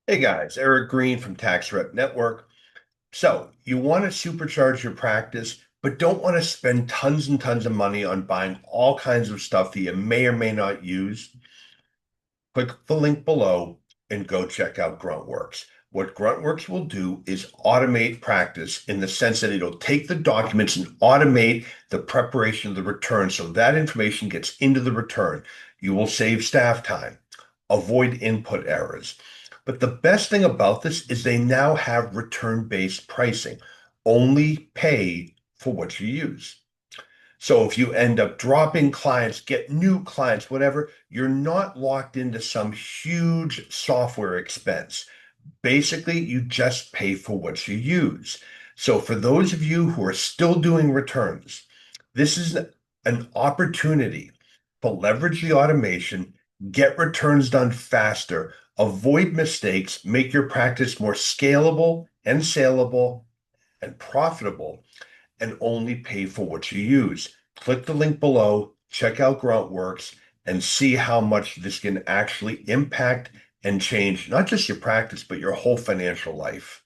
Hey guys, Eric Green from Tax Rep Network. So, you want to supercharge your practice, but don't want to spend tons and tons of money on buying all kinds of stuff that you may or may not use. Click the link below and go check out Gruntworks. What Gruntworks will do is automate practice in the sense that it'll take the documents and automate the preparation of the return so that information gets into the return. You will save staff time, avoid input errors. But the best thing about this is they now have return-based pricing. Only pay for what you use. So if you end up dropping clients, get new clients, whatever, you're not locked into some huge software expense. Basically, you just pay for what you use. So for those of you who are still doing returns, this is an opportunity to leverage the automation, get returns done faster, avoid mistakes, make your practice more scalable and saleable and profitable, and only pay for what you use. Click the link below, check out Gruntworks, and see how much this can actually impact and change not just your practice, but your whole financial life.